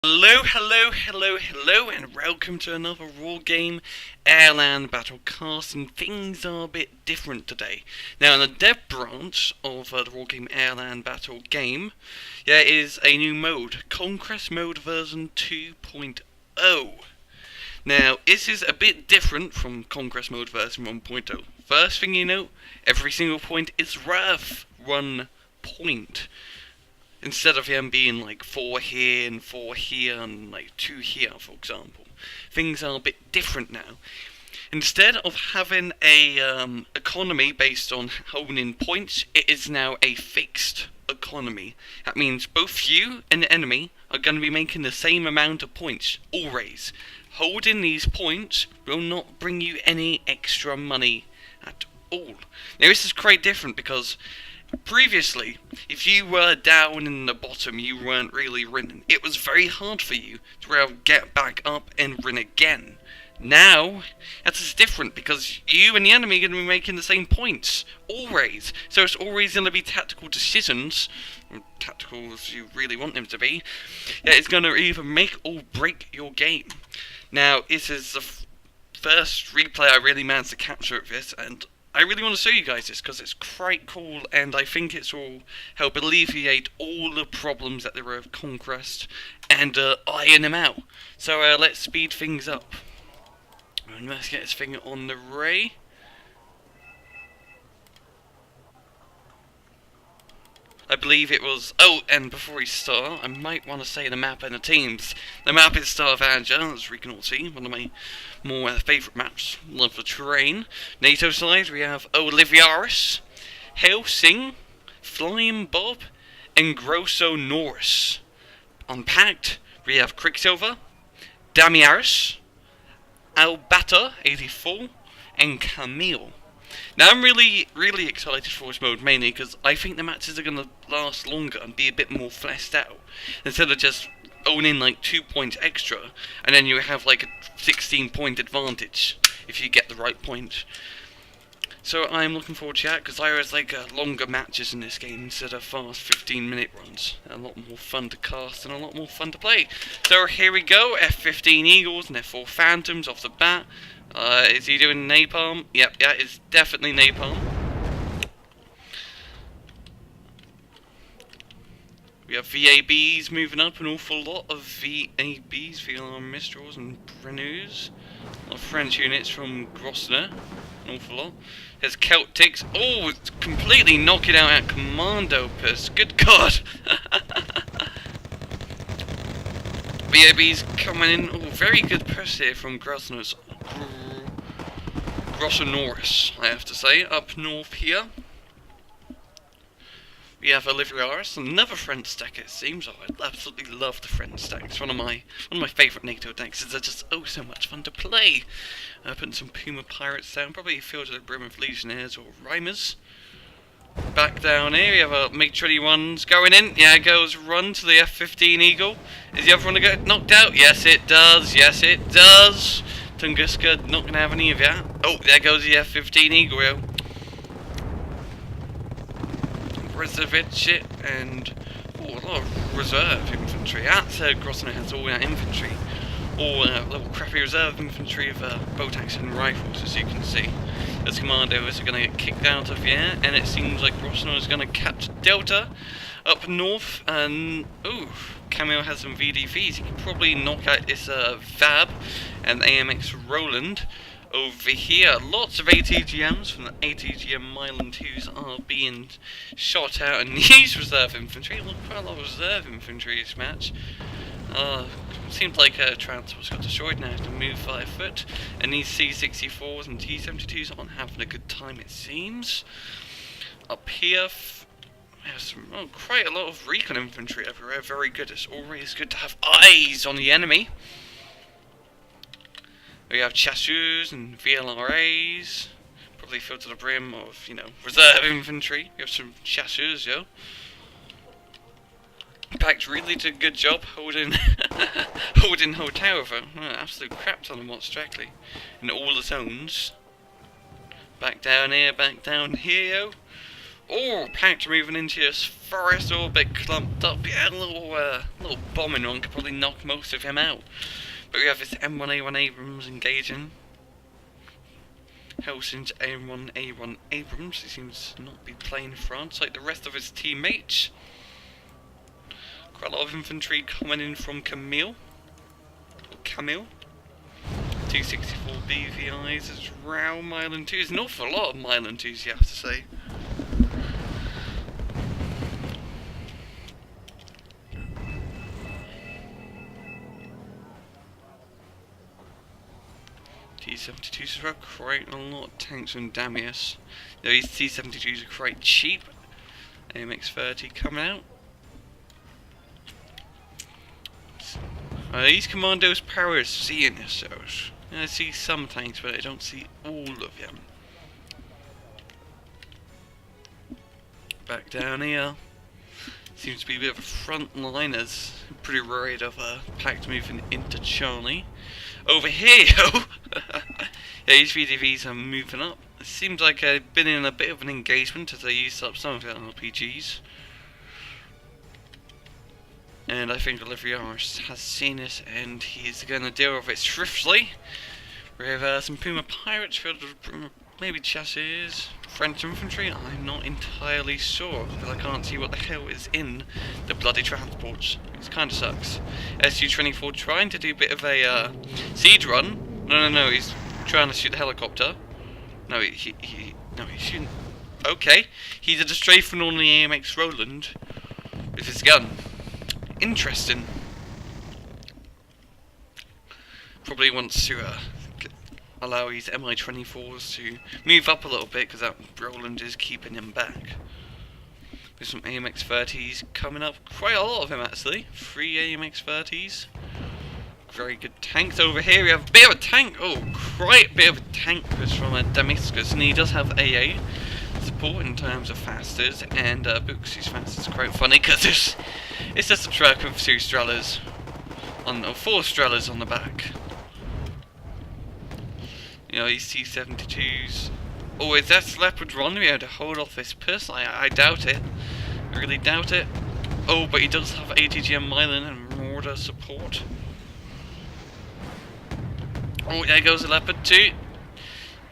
Hello, and welcome to another Wargame Airland Battle cast, and things are a bit different today. Now, in the dev branch of the Wargame Airland Battle game, there is a new mode, Conquest mode version 2.0. Now, this is a bit different from Conquest mode version 1.0. First thing you know, every single point is worth 1 point. Instead of them being like 4 here and 4 here and like 2 here, for example. Things are a bit different now. Instead of having a economy based on holding points, it is now a fixed economy. That means both you and the enemy are going to be making the same amount of points, always. Holding these points will not bring you any extra money at all. Now this is quite different because previously, if you were down in the bottom, you weren't really winning. It was very hard for you to be able to get back up and win again. Now, that is different because you and the enemy are going to be making the same points, always. So it's always going to be tactical decisions, tactical as you really want them to be, that is going to either make or break your game. Now, this is the first replay I really managed to capture of this, and I really want to show you guys this because it's quite cool, and I think it will help alleviate all the problems that there were with Conquest and iron them out. So let's speed things up. And let's get this thing on the ray. I believe it was... Oh, and before we start, I might want to say the map and the teams. The map is Star of Anger, as we can all see, one of my more favourite maps. Love the terrain. Nato side, we have Olivarius, hellsing, Flyingbob, and Grosnours. On Pact, we have QuickSilver, Damaius, Albator, 84, and Kamil. Now I'm really excited for this mode, mainly because I think the matches are going to last longer and be a bit more fleshed out, instead of just owning like 2 points extra, and then you have like a 16-point advantage if you get the right point. So I'm looking forward to that, because I always like longer matches in this game instead of fast 15-minute runs. A lot more fun to cast and a lot more fun to play. So here we go, F-15 Eagles and F-4 Phantoms off the bat. Is he doing napalm? Yep, yeah, it's definitely napalm. We have VABs moving up, an awful lot of VABs, VLR Mistrals and Grosnours. A lot of French units from Grosnours, an awful lot. There's Celtics. Oh, it's completely knocking out at Commando Piss. Good God! VABs coming in. Oh, very good push here from Grosnours. Grosnours, I have to say, up north here. We have Olivarius, another friend stack it seems. Oh, I absolutely love the friend stack. It's one of my favourite Nato decks. They're just so much fun to play. Putting some Puma Pirates down, probably filled to the brim of Legionnaires or Rhymers. Back down here, we have a MiG-21s going in. Yeah, it goes run to the F-15 Eagle. Is the other one to get knocked out? Yes, it does. Yes, it does. Tunguska not going to have any of that. Oh, there goes the F-15 Eagle. Reservich and a lot of reserve infantry. That's Grosnours has all that infantry. All little crappy reserve infantry of boat action and rifles, as you can see. As commandos are going to get kicked out of here, and it seems like Grosnours is going to capture Delta up north. And ooh, Kamil has some VDVs. He can probably knock out this VAB and AMX Roland. Over here, lots of ATGMs from the ATGM Myland 2s are being shot out, and these reserve infantry. Look, quite a lot of reserve infantry this match. Seems like transports got destroyed now to move 5 foot, and these C-64s and T-72s aren't having a good time, it seems. Up here, there's quite a lot of recon infantry everywhere. Very good. It's always good to have eyes on the enemy. We have chasseurs and VLRAs, probably filled to the brim of, reserve infantry. We have some chasseurs, yo. Pact really did a good job holding holding hotel with an absolute crap ton of mods directly in all the zones. Back down here, yo. Oh, Pact moving into this forest, all a bit clumped up. Yeah, a little bombing run could probably knock most of him out. But we have this M1A1 Abrams engaging. Hellsing's A1A1 Abrams. He seems to not be playing France like the rest of his teammates. Quite a lot of infantry coming in from Kamil. 264 BVIs as round Mile and 2s. An awful lot of Mile and 2s, you have to say. T-72s are quite a lot of tanks from Damaius. These T-72s are quite cheap. AMX-30 coming out. These commandos powers seeing themselves. I see some tanks, but I don't see all of them. Back down here. Seems to be a bit of a frontliners. Pretty worried of a Pact moving into Charlie. Over here, yeah, these VDVs are moving up. It seems like I've been in a bit of an engagement as I used up some of their RPGs. And I think Olivarius has seen it and he's going to deal with it swiftly. We have some Puma pirates filled with maybe chassis, French infantry. I'm not entirely sure because I can't see what the hell is in the bloody transports. It kind of sucks. SU-24 trying to do a bit of a siege run. No, he's trying to shoot the helicopter. No, he's shooting. Okay, he did a strafing on the AMX Roland with his gun. Interesting. Probably wants to allow his Mi-24s to move up a little bit because that Roland is keeping him back. There's some AMX-30s coming up. Quite a lot of them actually. 3 AMX-30s. Very good tanks over here. We have a bit of a tank. Oh, quite a bit of a tank from Damascus, and he does have AA support in terms of fasters and books. His fasters are quite funny because it's just a truck with 2 Strellas on 4 Strellas on the back. You know, these T-72s. Oh, is that Leopard Run? We had to hold off this piss? I doubt it. I really doubt it. Oh, but he does have ATGM Milan and Mortar support. Oh, there goes the Leopard 2.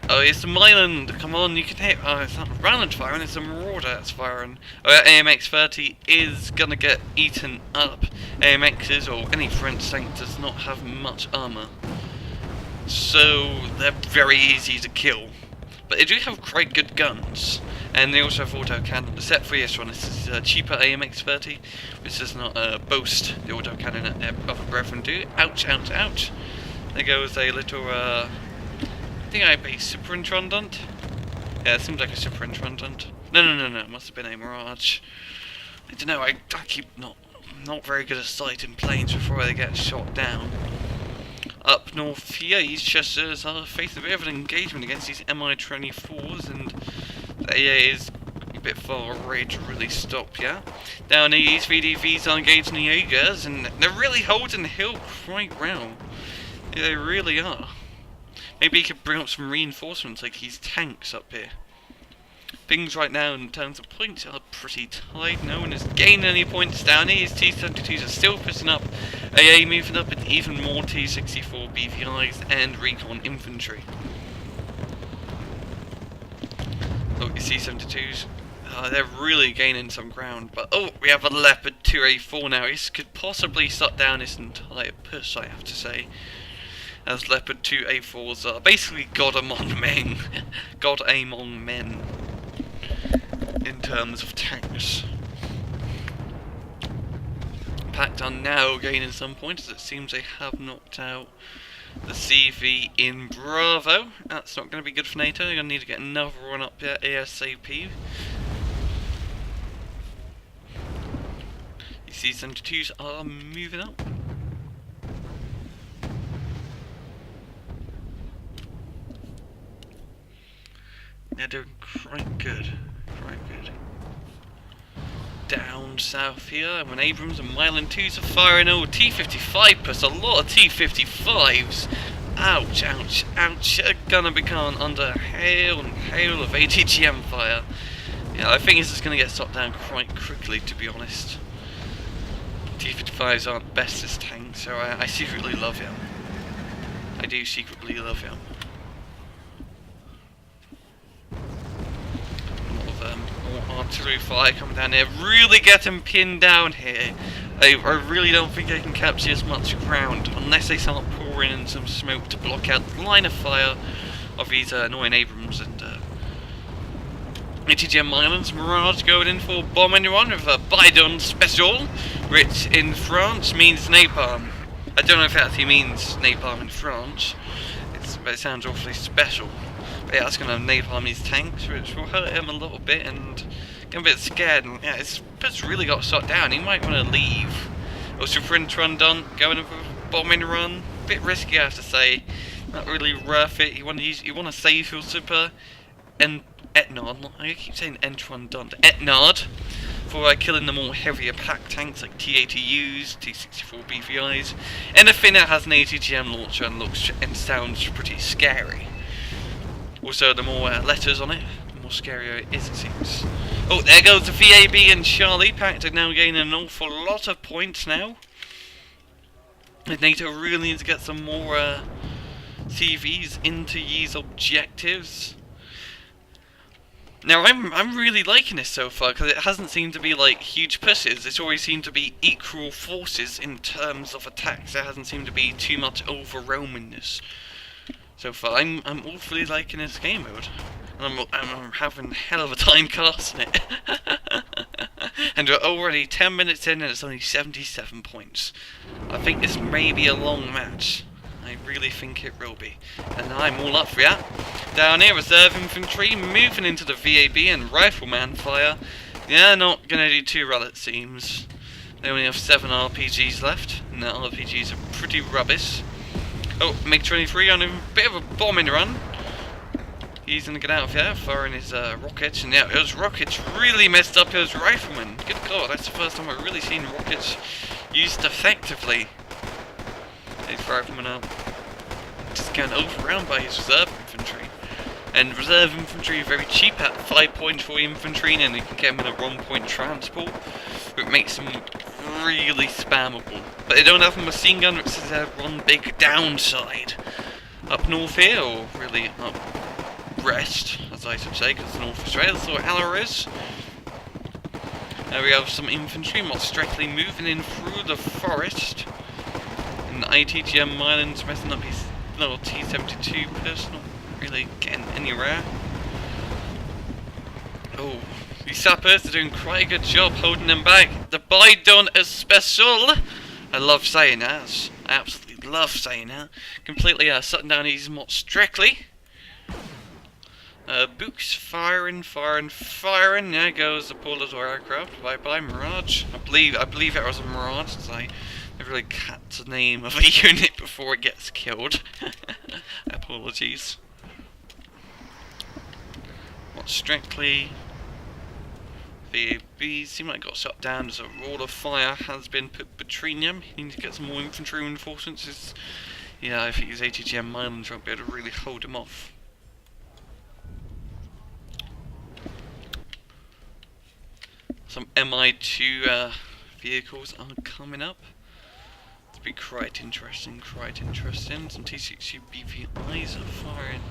Oh, it's the Milan. Come on, you can hit. Oh, it's not Roland firing, it's a Marauder that's firing. Oh, AMX-30 is gonna get eaten up. AMXs or any French tank does not have much armor, so they're very easy to kill. But they do have quite good guns, and they also have autocannon. Except for this one, this is a cheaper AMX-30, which does not boast the autocannon that their other brethren do. Ouch, ouch, ouch. There goes a little, I think I base Super Intrundant. Yeah, it seems like a Super Intrundant. No, it must have been a Mirage. I don't know, I keep not very good at sighting planes before they get shot down. Up north here, these Chesters are facing a bit of an engagement against these Mi-24s, and the AA is a bit far away to really stop, yeah? Down here, these VDVs are engaging the Jaegers, and they're really holding the hill quite well. Yeah, they really are. Maybe he could bring up some reinforcements like his tanks up here. Things right now in terms of points are pretty tight. No one has gained any points down here. His T-72s are still pushing up. AA moving up with even more T-64 BVIs and recon infantry. Look, his T-72s. They're really gaining some ground. But oh, we have a Leopard 2A4 now. This could possibly shut down this entire push, I have to say. As Leopard 2A4s are basically God among men. God among men. In terms of tanks. Pact are now gaining some points, as it seems they have knocked out the CV in Bravo. That's not going to be good for Nato. They're going to need to get another one up there ASAP. You see some C-72s are moving up. They're doing quite good. Down south here, when Abrams and Milan 2s are firing. Oh, T-55 plus a lot of T-55s. Ouch, ouch, ouch. They're gonna become under hail and hail of ATGM fire. Yeah, I think this is going to get shot down quite quickly, to be honest. T-55s aren't best as tanks, so I secretly love him. I do secretly love him. A lot of artillery fire coming down here, really getting pinned down here. I really don't think they can capture as much ground unless they start pouring in some smoke to block out the line of fire of these annoying Abrams and ATGM Islands. Mirage going in for bombing run with a Bidon special, which in France means napalm. I don't know if it actually means napalm in France, but it sounds awfully special. But yeah, that's going to napalm these tanks, which will hurt him a little bit and get a bit scared. And yeah, it's really got shot down. He might want to leave. Also, French run done, going in for a bombing run. Bit risky, I have to say. Not really worth it. You want to save your super and Etnard. I keep saying Entron done. Etnard for killing the more heavier Pact tanks like T-80Us, T-64 BVIs, anything that has an ATGM launcher and looks and sounds pretty scary. Also, the more letters on it, the more scarier it is, it seems. Oh, there goes the VAB and Charlie. Pact are now gaining an awful lot of points now. And Nato really needs to get some more CVs into these objectives. Now, I'm really liking this so far, because it hasn't seemed to be like huge pushes. It's always seemed to be equal forces in terms of attacks. There hasn't seemed to be too much overwhelmingness so far. I'm awfully liking this game mode, and I'm having a hell of a time casting it. And we're already 10 minutes in, and it's only 77 points. I think this may be a long match. I really think it will be, and I'm all up for that. Down here, reserve infantry moving into the VAB and rifleman fire. They're not gonna do too well, it seems. They only have 7 RPGs left, and the RPGs are pretty rubbish. Oh, MiG-23 on a bit of a bombing run. He's gonna get out of here, firing his rockets, and yeah, those rockets really messed up his rifleman. Good God, that's the first time I've really seen rockets used effectively. His rifleman out. Just getting overrun by his reserve infantry. And reserve infantry are very cheap at 5 points for infantry, and you can get them in a 1 point transport, which makes them really spammable. But they don't have a machine gun, which is their one big downside. Up north here, or really up west, as I should say, because it's North Australia, that's what Haller is. Now we have some infantry more strictly moving in through the forest. And ITGM Island's messing up his little T-72 personal, really getting anywhere. Oh, these sappers are doing quite a good job holding them back. The Bidon is special. I love saying that. I absolutely love saying that. Completely shutting down these more strictly. Books firing. There goes the Polar aircraft. Bye Mirage. I believe it was a Mirage. I really cut the name of a unit before it gets killed. Apologies. What strictly? The bees seem like it got shut down as a roll of fire has been put between them. He needs to get some more infantry reinforcements. Yeah, I think his ATGM Islands won't be able to really hold him off. Some MI2 vehicles are coming up. It'll be quite interesting, Some T-62 BVIs are firing.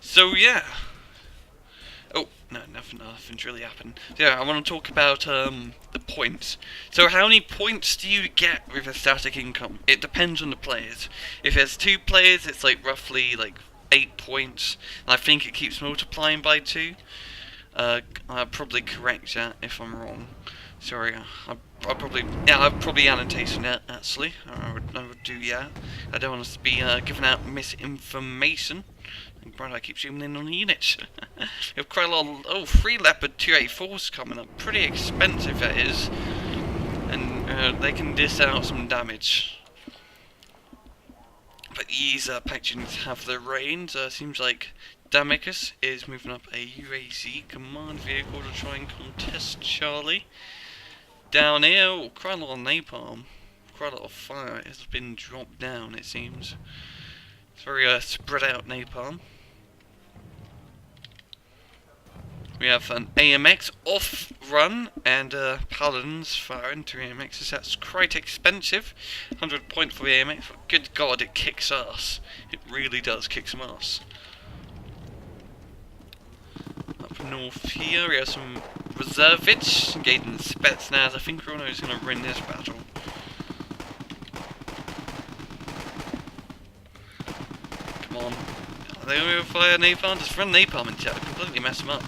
So yeah. Oh, no, nothing's really happened. So, yeah, I want to talk about the points. So how many points do you get with a static income? It depends on the players. If there's 2 players, it's like roughly like 8 points. I think it keeps multiplying by 2. I'll probably correct that if I'm wrong. Sorry, I'll probably annotate that actually. I would do that. I don't want us to be giving out misinformation. Right, I keep zooming in on the units. We have quite a lot of 3 Leopard 284s coming up. Pretty expensive that is, and they can dish out some damage. But these Pact units have their range. Seems like Damaius is moving up a UAZ command vehicle to try and contest Charlie. Down here, quite a lot of napalm, quite a lot of fire has been dropped down, it seems. It's very spread out napalm. We have an AMX off run and Paladins firing 2 AMXs. That's quite expensive. 100 point for the AMX, but good god, it kicks ass. It really does kick some ass. Up north here we have some reservists engaging the Spetsnaz. I think Grosnours is going to win this battle. Come on. Are they going to fire napalm? Just run napalm into it. Completely mess them up.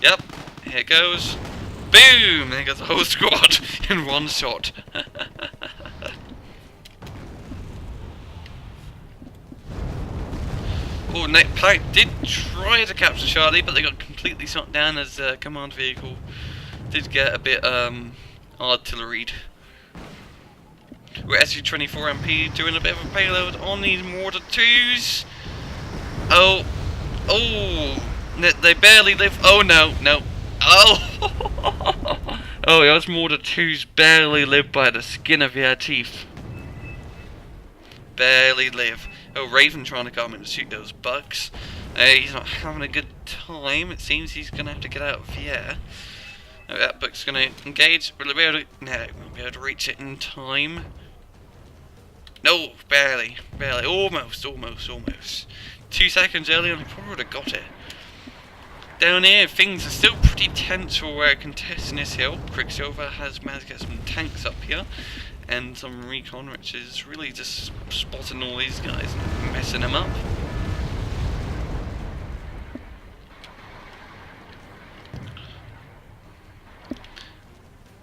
Yep, here it goes. Boom! There goes the whole squad in one shot. Oh, Pact did try to capture Charlie, but they got completely shot down as the command vehicle did get a bit artilleried. We're SU-24 MP doing a bit of a payload on these mortar 2s. Oh, they barely live. Oh no, no. Oh, oh, those mortar 2s barely live by the skin of their teeth. Barely live. Oh, Raven trying to come in and shoot those bugs. He's not having a good time. It seems he's going to have to get out of the air. Oh, that bug's going to engage. Will he be able to... No, won't be able to reach it in time. No, barely. Barely. Almost. 2 seconds earlier and he probably would have got it. Down here, things are still pretty tense for contesting this hill. QuickSilver has managed to get some tanks up here. And some recon, which is really just spotting all these guys and messing them up.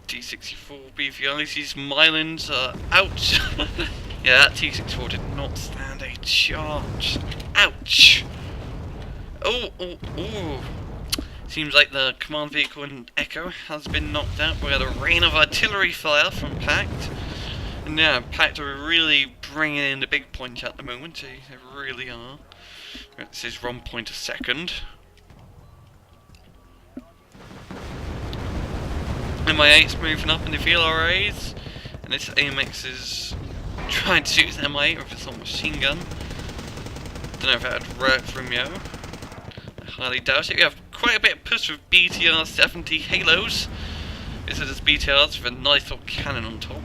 T-64 BVIs, these Mylans are ouch. Yeah, that T-64 did not stand a chance. Ouch! Oh. Seems like the command vehicle in Echo has been knocked out by the rain of artillery fire from Pact. And yeah, Pact are really bringing in the big points at the moment. They really are. This is 1 point a second. MI8's moving up in the VLRAs, and this AMX is trying to shoot his MI8 with his machine gun. Don't know if that would work from yo. I highly doubt it. We have quite a bit of push with BTR-70 Halos. This is BTRs with a nice little cannon on top.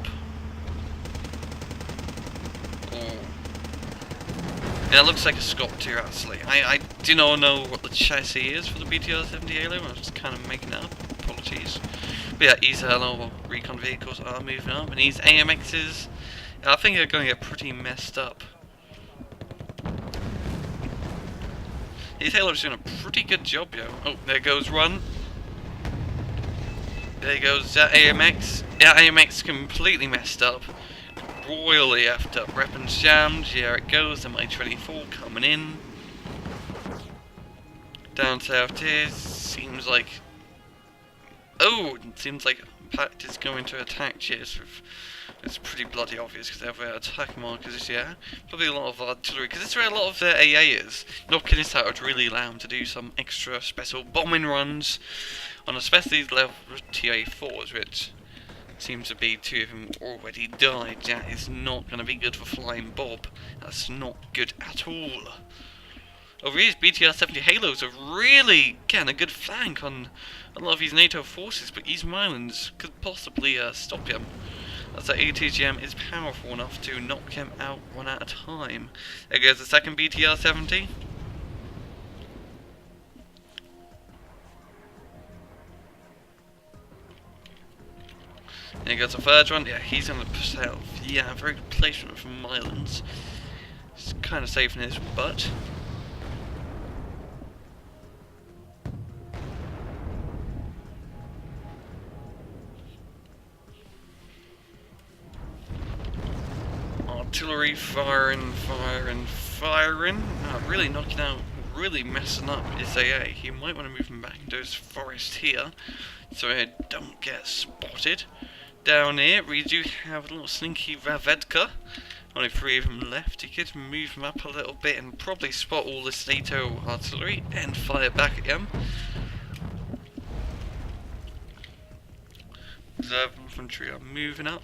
Yeah, it looks like a Scott too, actually. I do not know what the chassis is for the BTR-70 Halo. I'm just kind of making it up. Apologies. But yeah, these recon vehicles are moving up, and these AMXs, I think they're going to get pretty messed up. These Halos are doing a pretty good job, yo. Oh, there goes one. There goes that AMX. Yeah, AMX completely messed up. Royally effed up. Weapons jammed. Yeah, it goes. MI-24 coming in. Down south here. Seems like... Oh! It seems like Pact is going to attack Cheers. It's pretty bloody obvious because they have their attack markers, yeah. Probably a lot of artillery, because this is where a lot of their AA is. Knocking this out would really allow them to do some extra special bombing runs on especially these level TA4s, which seems to be 2 of them already died. That is not going to be good for Flyingbob. That's not good at all. Over these BTR-70 Halos are really getting a good flank on a lot of these NATO forces, but these Mylans could possibly stop him. As the ATGM is powerful enough to knock him out one at a time. There goes the second BTR-70. There goes the third one. Yeah, he's going to push out. Yeah, very good placement from Mylans. It's kind of safe in his butt. Artillery firing. Really knocking out, really messing up his AA. He might want to move him back into his forest here, so he don't get spotted. Down here, we do have a little slinky Ravedka. Only 3 of them left. He could move him up a little bit and probably spot all this NATO artillery and fire back at him. Reserve infantry are moving up.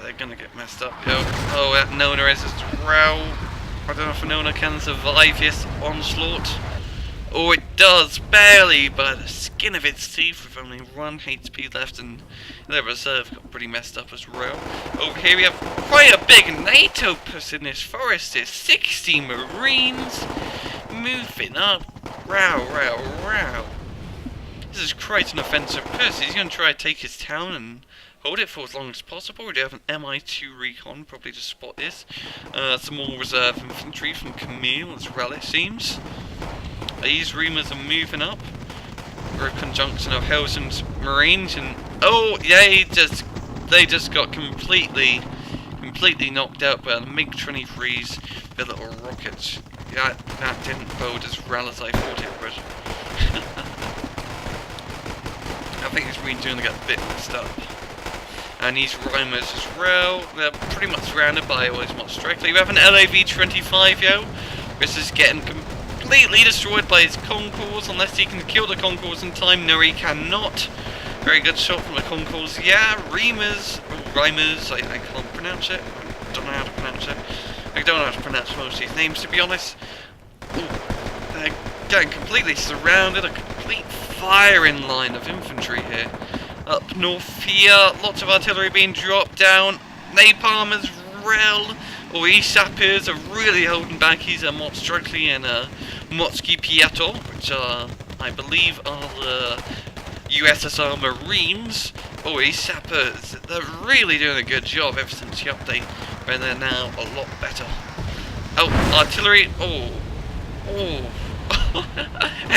they're gonna get messed up. Oh, that Nona is as well. I don't know if Nona can survive this onslaught. Oh, it does, barely, by the skin of its teeth, with only 1 HP left, and their reserve got pretty messed up as well. Over here we have quite a big NATO push in this forest. There's 60 Marines moving up. Row. This is quite an offensive push. He's going to try to take his town and hold it for as long as possible. We do have an MI2 recon, probably to spot this. Some more reserve infantry from Kamil as well, it seems. These rumors are moving up. We're a conjunction of hellsing's Marines, and oh yeah, they just got completely knocked out by the MiG-23s, the little rockets. Yeah, that didn't bode as well as I thought it would. I think it's really doing to get a bit messed up. And these Rhymers as well, they're pretty much surrounded by all these monsters directly. We have an LAV-25, yo. This is getting completely destroyed by his Concours, unless he can kill the Concours in time. No, he cannot. Very good shot from the Concours. Yeah, Rhymers, I can't pronounce it. I don't know how to pronounce it. I don't know how to pronounce most of these names, to be honest. Ooh, they're getting completely surrounded. A complete firing line of infantry here. Up north here, lots of artillery being dropped down. Napalm as well. Oh, these sappers are really holding back. He's a Motstrikli and a Motsky Pietro, which are, I believe, are the USSR Marines. Oh, these sappers, they're really doing a good job ever since the update, but they're now a lot better. Oh, artillery, oh.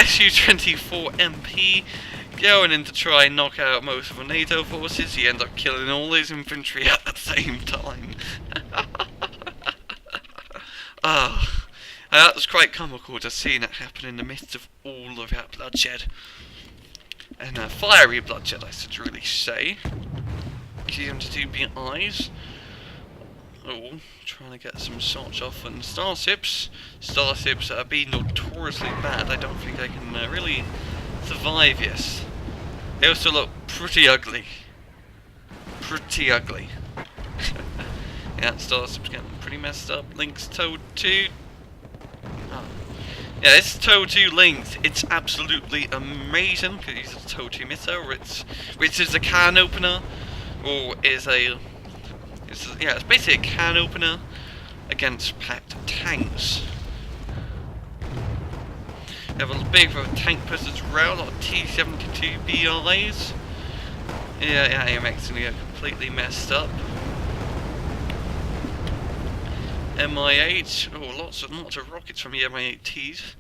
Su-24 MP going in to try and knock out most of the NATO forces. He ends up killing all his infantry at the same time. That was quite comical to see that happen in the midst of all of that bloodshed. And fiery bloodshed, I should really say. GM2 eyes. Oh, trying to get some shots off on starships. Starships that are being notoriously bad. I don't think I can really survive this. They also look pretty ugly. Yeah, starship's getting pretty messed up. Link's towed 2. Oh. Yeah, this towed 2 Lynx, it's absolutely amazing because it's a towed 2 missile, which is a can opener, or is a... it's basically a can opener against Pact tanks. We have a big tank push as well, a lot of T-72 BRAs. Yeah, AMX are completely messed up. MI8, oh, lots of rockets from the MI8Ts.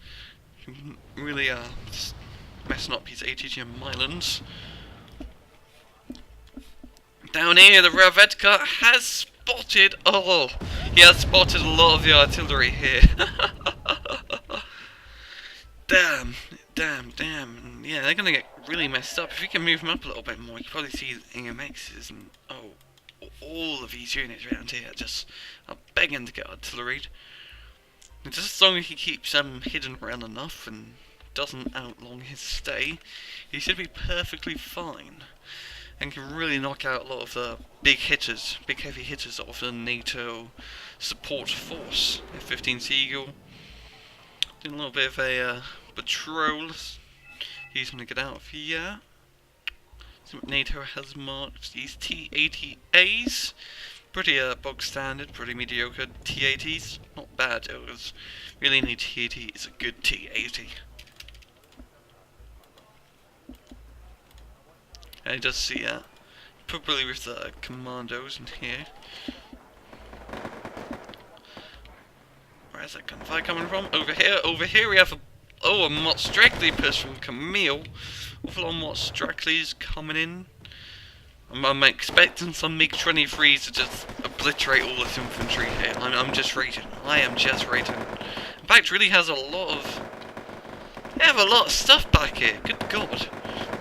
Really messing up his ATGM islands. Down here, the Ravedka has spotted, he has spotted a lot of the artillery here. Damn. Yeah, they're gonna get really messed up. If we can move them up a little bit more, you can probably see AMXs and, all of these units around here just are begging to get artilleried. And just as long as he keeps hidden well enough and doesn't outlong his stay, he should be perfectly fine. And can really knock out a lot of the big heavy hitters of the NATO support force. F-15 Seagull. Doing a little bit of a patrol. He's going to get out of here. See what NATO has marked. These T-80As. Pretty bog standard, pretty mediocre T-80s. Not bad, it was really need T-80 is a good T-80. And he does see probably with the commandos in here. Where's that gunfire coming from? Over here we have a Motstrikli push from Kamil. Awful lot of Motstriklis coming in. I'm expecting some MiG-23s to just obliterate all this infantry here. I'm just rating. I am just rating. In fact, really has a lot of... They have a lot of stuff back here. Good God.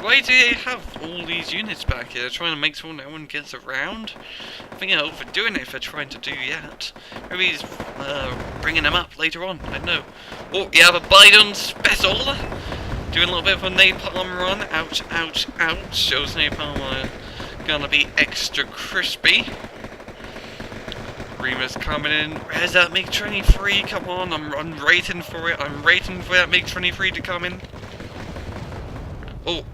Why do they have all these units back here? They're trying to make sure no one gets around. I think they're overdoing it if they're trying to do that. Maybe he's bringing them up later on. I don't know. Oh, you have a Biden special. Doing a little bit of a napalm run. Ouch. Shows napalm gonna be extra crispy. Remus coming in. Where's that MiG-23? Come on, I'm waiting for it. I'm waiting for that MiG-23 to come in. Oh,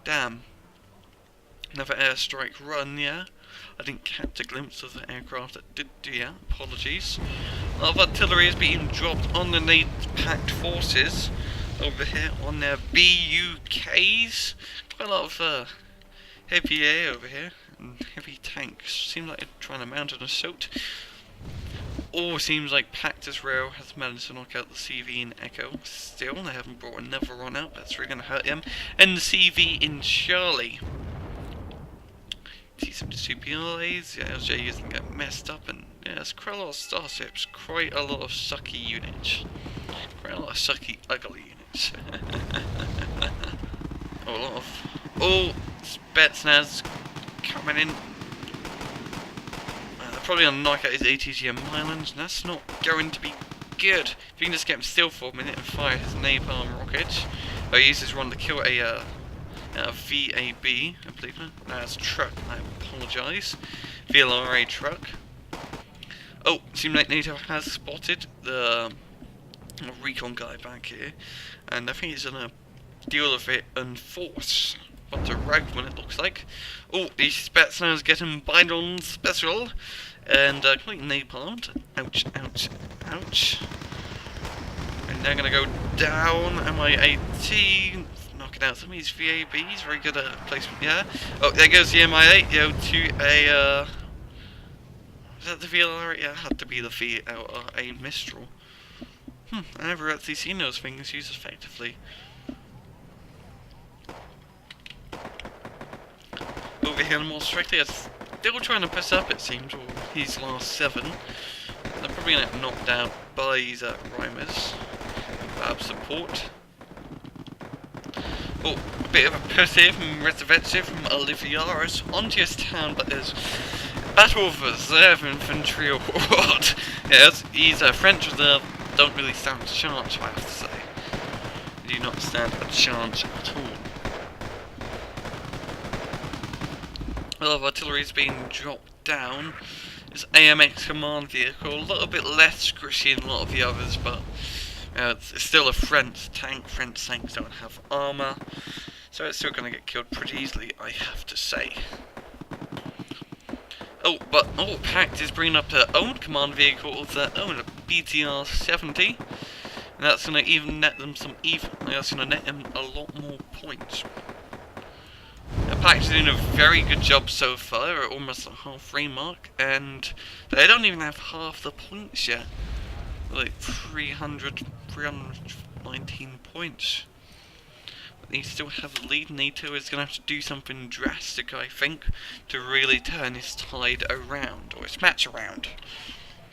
damn. Another airstrike run, yeah. I didn't catch a glimpse of the aircraft that did do, yeah. Apologies. A lot of artillery is being dropped on the Pact forces over here on their BUKs. Quite a lot of heavy air over here and heavy tanks. Seems like they're trying to mount an assault. Or seems like Pact as well has managed to knock out the CV in Echo. Still, they haven't brought another one out. That's really going to hurt them. And the CV in Charlie. T-72 PLAs, yeah, LJ isn't getting messed up, and yeah, it's quite a lot of starships, quite a lot of sucky units. Quite a lot of sucky, ugly units. Oh, a lot of... Oh, Spetsnaz coming in. They're probably going to knock out his ATGM Islands, and that's not going to be good. If you can just get him still for a minute and fire his napalm rocket. Oh, he uses one to kill a VAB, I believe it. That's a truck, I apologise. VLRA truck. Oh, seems like Nato has spotted the recon guy back here, and I think he's gonna deal with it and force. But a ragman it looks like. Oh, the Spetsnaz getting bind on special, and completely napalmed. Ouch, ouch, ouch. And they're gonna go down. MI-18. Knocking out some of these VABs, very good placement, yeah. Oh, there goes the MI-8, yo, to a, is that the VLR? Yeah, it had to be the VLRA Mistral. I never actually seen those things used effectively. Over here, more strictly, it's still trying to piss up, it seems, or his last 7. They're probably gonna get knocked out by these Rhymers. Bab support. Oh, a bit of a push here from Reservetsi from Olivarius onto his town, but there's Battle of Reserve Infantry or what? Yes, he's a French reserve, don't really stand a chance, I have to say. They do not stand a chance at all. A lot of artillery is being dropped down. This AMX command vehicle, a little bit less squishy than a lot of the others, but it's still a French tank. French tanks don't have armour, so it's still going to get killed pretty easily, I have to say. Oh, but Pact is bringing up their own command vehicle of their own, a BTR-70, and that's going to even net them some that's going to net them a lot more points. Pact is doing a very good job so far. They're at almost the halfway mark, and they don't even have half the points yet. Like 319 points. But they still have the lead. Nato is going to have to do something drastic, I think, to really turn his tide around, or his match around.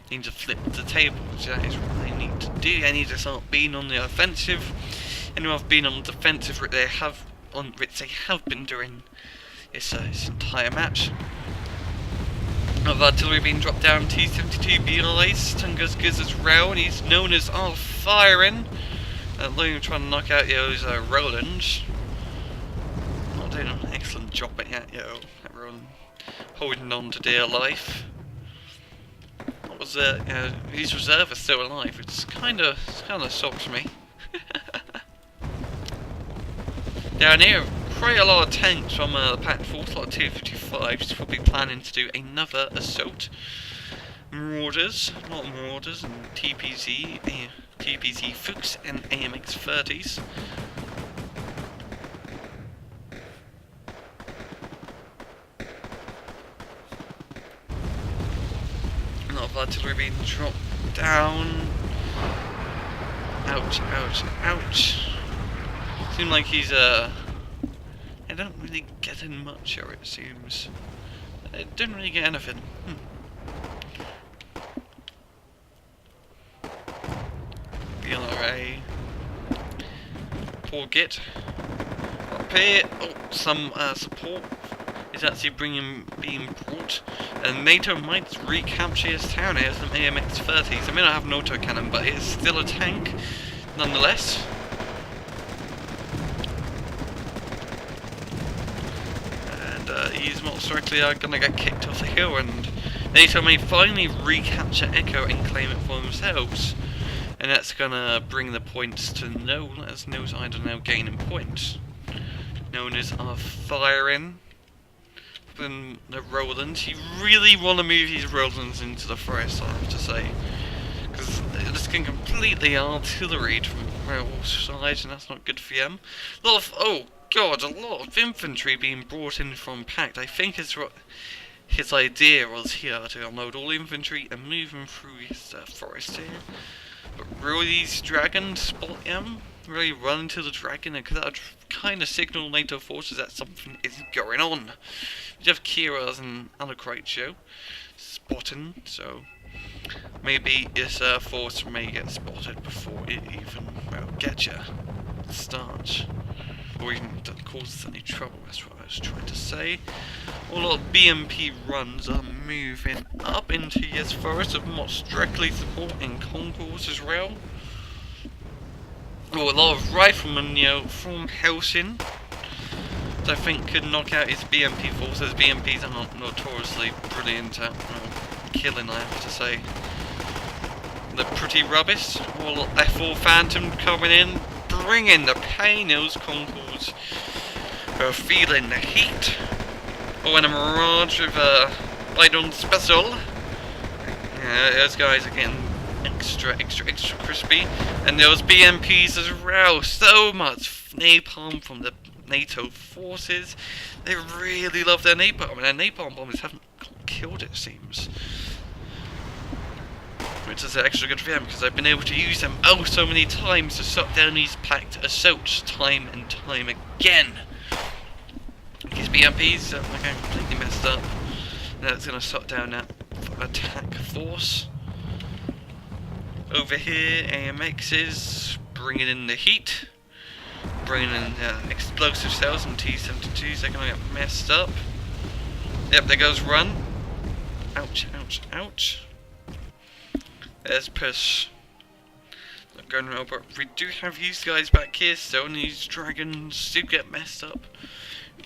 They need to flip the tables. That is what they need to do. They need to start being on the offensive. And who have been on the defensive, which they have been doing this entire match. Of artillery being dropped down, T-72 BLAs, Tungus Gizzard's rail, and he's known as all firing. Logan trying to knock out those Rolands. Not doing an excellent job at that, that Roland holding on to dear life. What was his reserve is still alive, which kind of shocks me. Down here, quite a lot of tanks from the Pact force, like 255s, probably planning to do another assault. Marauders, a lot of Marauders, and TPZ Fuchs and AMX-30s. A lot of artillery being dropped down. Ouch, ouch, ouch. Seems like he's I don't really get in much, or it seems. I don't really get anything. BLRA. Poor Git. Up here, some support is actually being brought, and Nato might recapture his town here. Some AMX-30s. I may not have an autocannon, but it's still a tank, nonetheless. BMPs most likely are gonna get kicked off the hill, and Nato may finally recapture Echo and claim it for themselves. And that's gonna bring the points to Null, as Null's either now gaining points. Known are firing. Then the Rolands. You really want to move these Rolands into the forest, I have to say. Because this can completely artilleried from all sides, and that's not good for them. A lot of, oh god, a lot of infantry being brought in from Pact. I think is what his idea was here, to unload all infantry and move them through his forest here. But really, these dragons spot him, really run into the dragon, and that would kind of signal NATO forces that something is going on. We have Kira's and Anacritio spotting, so maybe this force may get spotted before it even, well, gets you at the start. Or even causes any trouble, that's what I was trying to say. A lot of BMP runs are moving up into this forest, of most directly supporting Conquest as well. Or a lot of riflemen, you know, from hellsing, that I think could knock out his BMP forces. BMPs are not notoriously brilliant at killing, I have to say. They're pretty rubbish. All F4 Phantom coming in, bringing the pain. Those Conquest are feeling the heat. Oh, and a Mirage with a Bidon Special. Those guys are getting extra crispy. And those BMPs as well. So much napalm from the NATO forces. They really love their napalm, and their napalm bombers haven't killed, it seems. Which is extra good for them, because I've been able to use them oh so many times to shut down these Pact assaults time and time again. These BMPs are getting completely messed up. Now it's going to shut down that attack force. Over here, AMXs bringing in the heat, bringing in explosive cells and T-72s. They're going to get messed up. Yep, there goes run. Ouch, ouch, ouch. There's push. Not going well, but we do have these guys back here still, and these dragons do get messed up.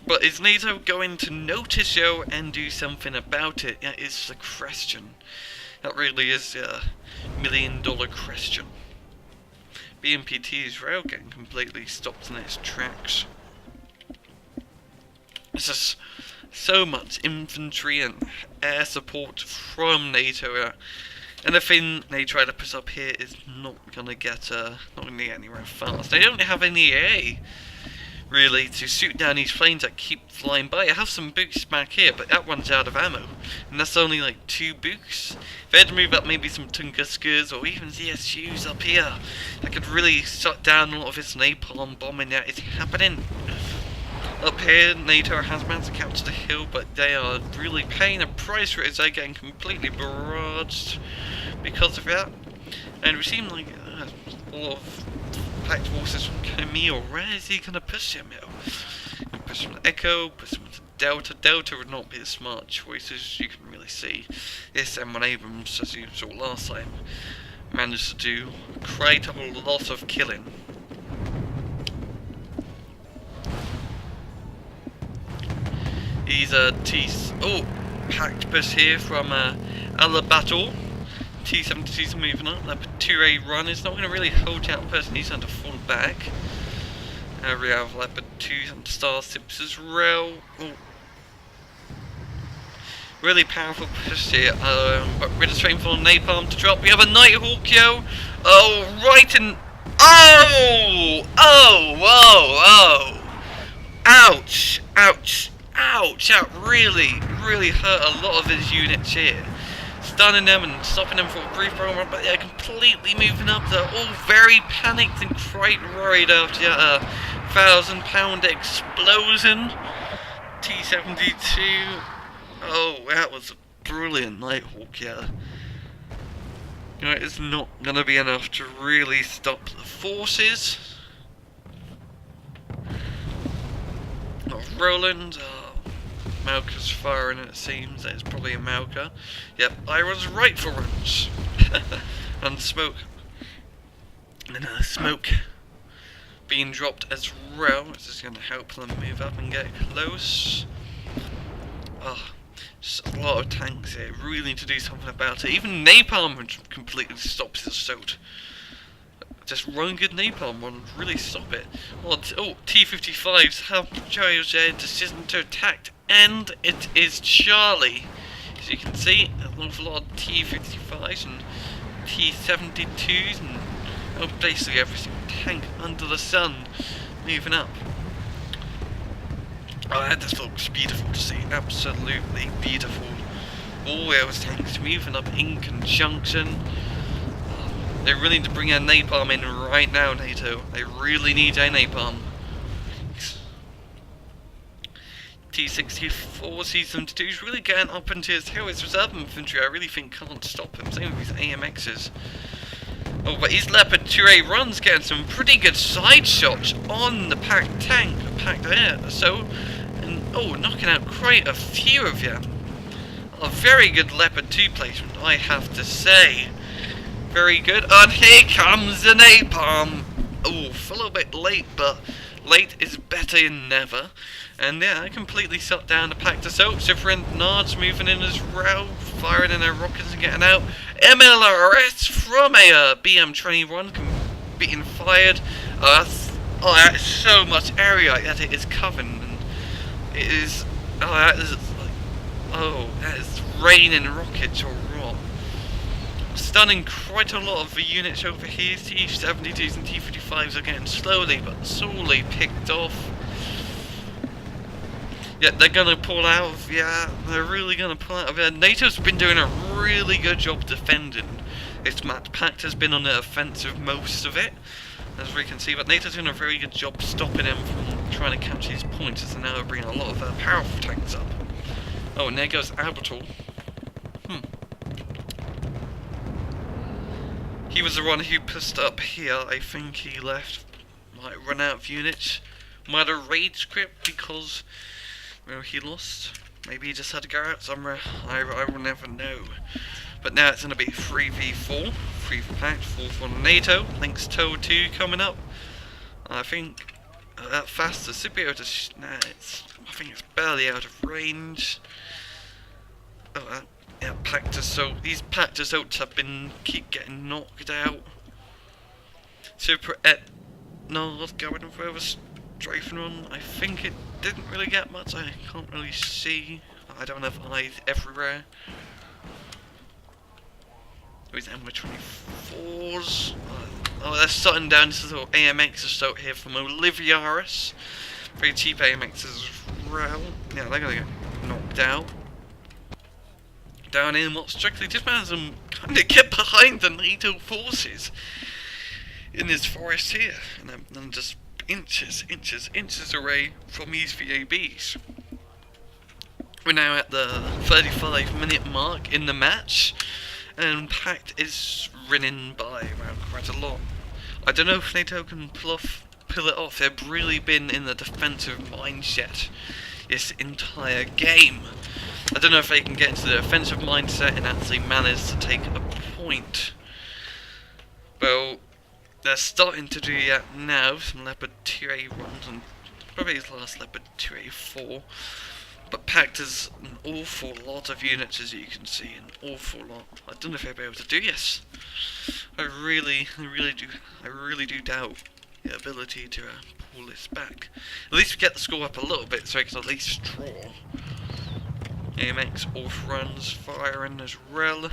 But is NATO going to notice you and do something about it? That is the question. That really is a million-dollar question. BMPT's rail getting completely stopped in its tracks. There's just so much infantry and air support from NATO. Anything they try to put up here is not gonna get anywhere fast. They don't have any AA really to shoot down these planes that keep flying by. I have some books back here, but that runs out of ammo, and that's only like 2 books. If they had to move up maybe some Tunguskers or even ZSUs up here, that could really shut down a lot of this napalm bombing that is happening. Up here, NATO has managed to capture the hill, but they are really paying a price for it as they're getting completely barraged because of that. And we seem like a lot of Pact forces from Kamil. Where is he going to push him? Push him to Echo, push him to Delta. Delta would not be a smart choice, as you can really see. This M1 Abrams, as you saw last time, managed to do quite a lot of killing. These Pact push here from Albator. T-72s are moving up. That 2A run is not going to really hold out the person. He's going to fall back. We have Leopard 2s and Starships as well. Oh. Really powerful push here. But we're just waiting for napalm to drop. We have a Nighthawk, yo. Oh, right in. Oh! Oh! Whoa! Oh! Ouch! Ouch! Ouch! That really hurt a lot of his units here. Stunning them and stopping them for a brief moment, but they're completely moving up. They're all very panicked and quite worried after a 1,000-pound explosion. T-72. Oh, that was a brilliant Nighthawk, yeah. You know, it's not going to be enough to really stop the forces. Roland. Malka's firing, it seems. It's probably a Malka. Yep, I was right for once. And smoke. And smoke being dropped as well, which is going to help them move up and get close. Oh, just a lot of tanks here. Really need to do something about it. Even napalm completely stops his assault. Just one good napalm would really stop it. Oh, T-55s have chose their decision to attack, and it is Charlie. As you can see, an awful lot of T-55s and T-72s and basically every single tank under the sun moving up. Oh, that just looks beautiful to see. Absolutely beautiful. All those tanks moving up in conjunction. They really need to bring a napalm in right now, NATO. They really need a napalm. T-64 C-72 is really getting up into his hill. His reserve infantry, I really think, can't stop him. Same with his AMXs. Oh, but his Leopard 2A run's getting some pretty good side shots on the Pact tank, the Pact Air. So, and knocking out quite a few of you. A very good Leopard 2 placement, I have to say. Very good. And here comes the napalm. Oh, a little bit late, but late is better than never. And yeah, I completely shut down the Pact assault. Grosnours moving in as well, firing in their rockets and getting out. MLRS from a BM-21 being fired. That is so much area that it is covering. And it is. That is raining rockets or what? Stunning quite a lot of the units over here. T-72s and T-55s are getting slowly but surely picked off. Yeah, they're gonna pull out of, they're really gonna pull out of it. NATO's been doing a really good job defending this map. Pact has been on the offensive most of it, as we can see, but NATO's doing a very good job stopping them from trying to capture these points, as they're now bringing a lot of powerful tanks up. Oh, and there goes Albator. He was the one who pushed up here. I think he left, might run out of units, might have rage quit because, well, he lost. Maybe he just had to go out somewhere. I will never know. But now it's going to be 3v4, 3 for Pact, 4 for NATO. Links Tow 2 coming up. I think that faster should be able to. I think it's barely out of range. Oh, yeah, Pact assault. These Pact assaults have been keep getting knocked out. Super Etna's going for a strafing run. I think it didn't really get much. I can't really see. I don't have eyes everywhere. These M24s. They're shutting down this little AMX assault here from Olivarius. Very cheap AMXs as well. Yeah, they're gonna get knocked out. Down in what strictly just managed to kind of get behind the NATO forces in this forest here, and I'm just inches away from these VABs. We're now at the 35-minute mark in the match, and Pact is winning by quite a lot. I don't know if NATO can pull it off. They've really been in the defensive mindset this entire game. I don't know if they can get into the offensive mindset and actually manage to take a point. Well, they're starting to do that now. Some Leopard 2A runs and probably his last Leopard 2A4. But Pact has an awful lot of units, as you can see, an awful lot. I don't know if they'll be able to do this. I really do doubt the ability to pull this back. At least we get the score up a little bit, so we can at least draw. AMX off runs, firing as well.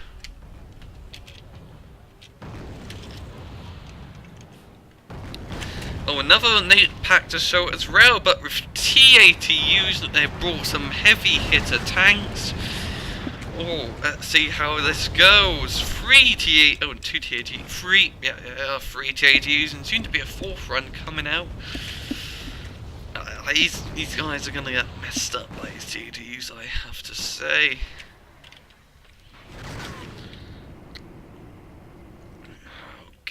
Oh, another Pact assault as well, but with T-ATUs, they brought some heavy hitter tanks. Oh, let's see how this goes. 3 T-ATUs, 3 T-ATUs, and soon to be a 4th run coming out. These guys are gonna get messed up by these T-ATUs, I have to say.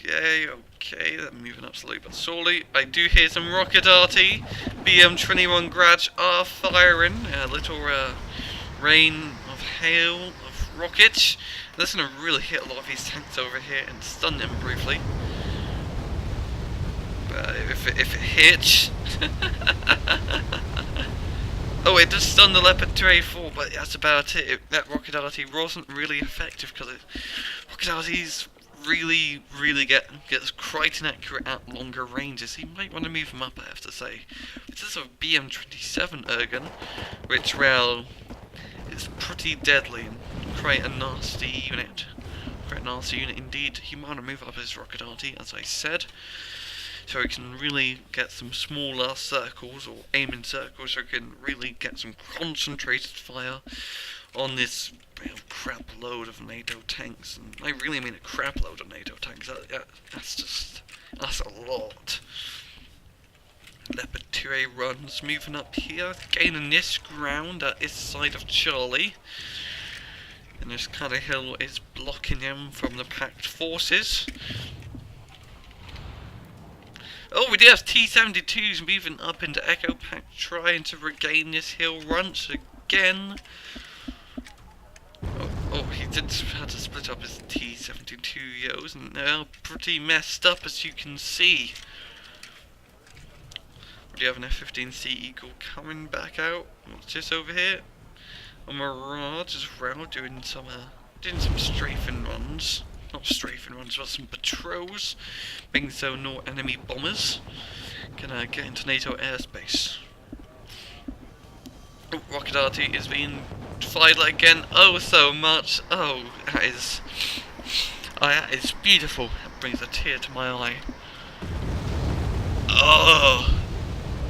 Okay, they're moving up slowly but surely. I do hear some rocket RT. BM-21 grads are firing. A little rain of hail of rockets. That's going to really hit a lot of these tanks over here and stun them briefly. But if it hits... Oh, it does stun the Leopard 2A4, but that's about it. That rocket arty wasn't really effective because rocket arties really gets quite inaccurate at longer ranges. So you might want to move him up, I have to say. This is a BM27 Ergun, which, well, is pretty deadly and quite a nasty unit. Quite a nasty unit indeed. You might want to move up his rocket arty, as I said, so he can really get some smaller circles, or aim in circles, so he can really get some concentrated fire on this crap load of NATO tanks. And I really mean a crap load of NATO tanks. That's a lot. Leopard 2A runs, moving up here, gaining this ground at this side of Charlie. And this kind of hill is blocking him from the Pact forces. Oh, we do have T-72s moving up into Echo Pact, trying to regain this hill once again. Oh, he did have to split up his T-72Os, and they're pretty messed up, as you can see. We do have an F-15C Eagle coming back out. What's this over here? A Mirage as well, doing some strafing runs. Not strafing runs, but some patrols. Being so no enemy bombers can get into NATO airspace. Oh, rocket arty is being fired again. Oh, so much. Oh, that is beautiful. That brings a tear to my eye. Oh,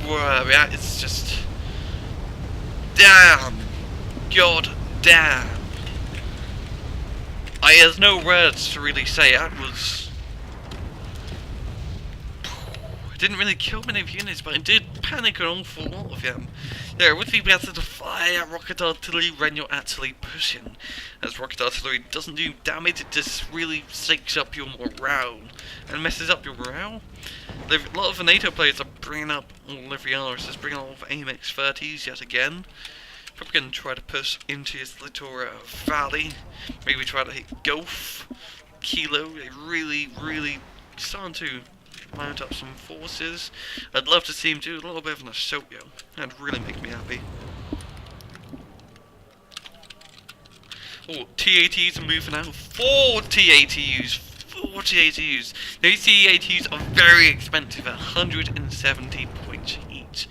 wow, that is just damn. God damn. There's no words to really say. That was... It didn't really kill many of units, but it did panic an awful lot of them. Yeah, with the able to fire rocket artillery when you're actually pushing. As rocket artillery doesn't do damage, it just really shakes up your morale. And messes up your morale. A lot of the NATO players are bringing up Olivarius, is bringing a lot of AMX-30s yet again. Probably going to try to push into his little valley. Maybe try to hit Gulf, Kilo. They really starting to mount up some forces. I'd love to see him do a little bit of an assault, yo. That'd really make me happy. Oh, T-ATs are moving out. 4 T-ATUs! 4 T-ATUs! These T-ATUs are very expensive at 170 points each.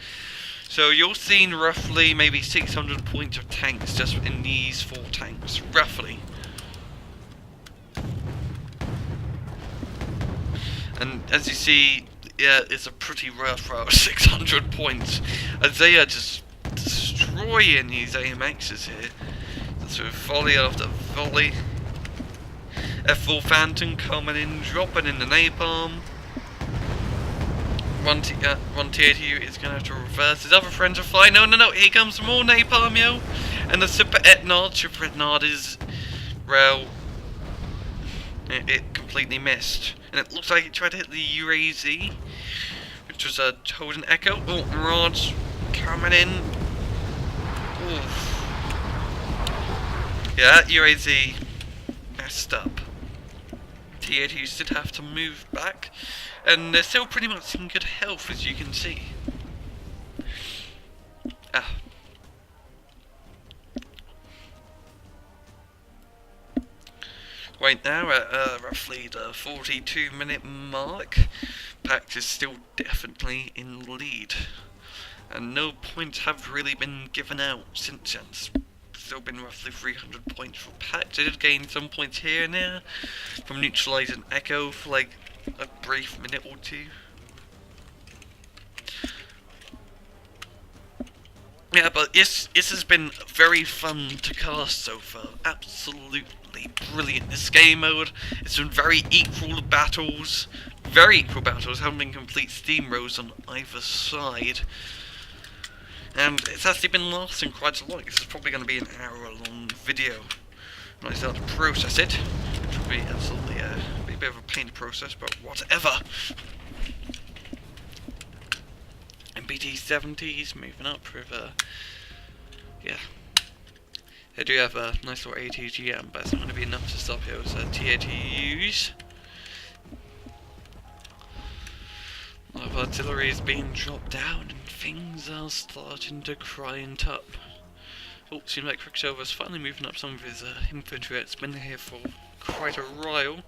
So you're seeing roughly maybe 600 points of tanks just in these 4 tanks, roughly. And as you see, yeah, it's a pretty rough route, 600 points. As they are just destroying these AMXs here. So volley after volley. F4 Phantom coming in, dropping in the napalm. One T-ATU is going to have to reverse. His other friends are flying. No, here comes some more napalm, yo! And the Super Etnard is, well, it completely missed. And it looks like it tried to hit the UAZ, which was a Holden Echo. Oh, Mirage coming in. Oof. Yeah, that UAZ messed up. T-ATUs did have to move back. And they're still pretty much in good health, as you can see. Right now, at roughly the 42-minute mark, Pact is still definitely in lead. And no points have really been given out since then. It's still been roughly 300 points for Pact. They did gain some points here and there from neutralising Echo for like a brief minute or two. Yeah, but this has been very fun to cast so far. Absolutely brilliant. This game mode, it's been very equal battles. Very equal battles, haven't been complete steamrolls on either side. And it's actually been lasting quite a lot. This is probably going to be an hour-long video when I start to process it, which will be absolutely be a bit of a pain to process, but whatever. And BT-70s moving up with yeah. They do have a nice little ATGM, but it's not going to be enough to stop here with T-ATUs. A lot of artillery is being dropped down, and things are starting to grind up. Oh, seems like QuickSilver's finally moving up some of his infantry. It's been here for quite a while.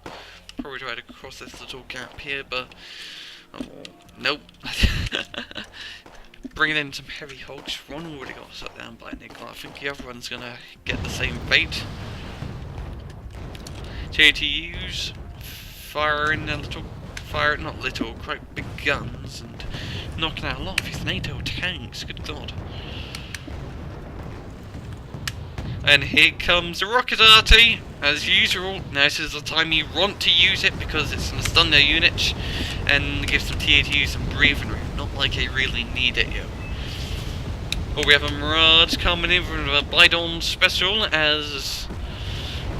Probably tried to cross this little gap here, but oh, nope. Bringing in some heavy hulks. One already got shut down by Nickel. I think the other one's gonna get the same fate. JTUs firing a little, quite big guns and knocking out a lot of his NATO tanks. Good God. And here comes the rocket arty, as usual. Now this is the time you want to use it because it's going to stun their units and give some TATU some breathing room. Not like they really need it, yo. Well, we have a Mirage coming in from a Bidon special as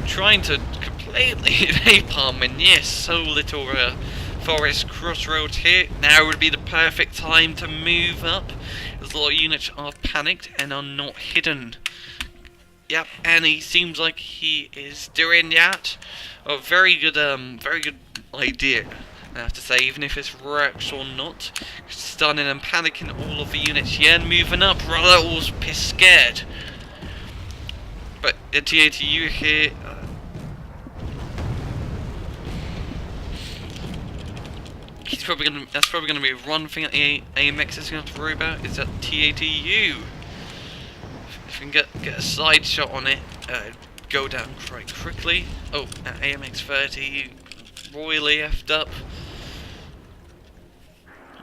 trying to completely napalm, and yes, so little forest crossroads here. Now would be the perfect time to move up, as a lot of units are panicked and are not hidden. Yep, and he seems like he is doing that. A very good idea, I have to say, even if this works or not. Stunning and panicking all of the units here and moving up, rather all pissed scared. But the TATU here, that's probably gonna be one thing that the AMX is gonna have to worry about, is that TATU. If you can get a side shot on it, go down quite quickly. Oh, that AMX 30 royally effed up.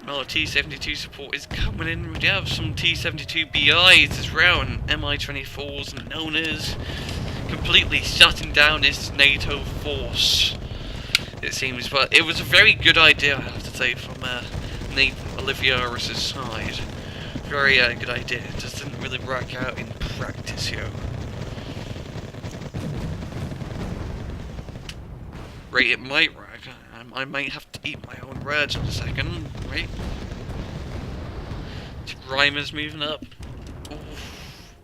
Oh, T-72 support is coming in. We have some T-72 BIs as well, and Mi-24s and Nonas, completely shutting down this NATO force, it seems. But it was a very good idea, I have to say, from Olivarius' side. Very good idea. It just didn't really work out in practice, yo. Right, it might work. I might have to eat my own words in a second. Right. Reimer's moving up. Oof.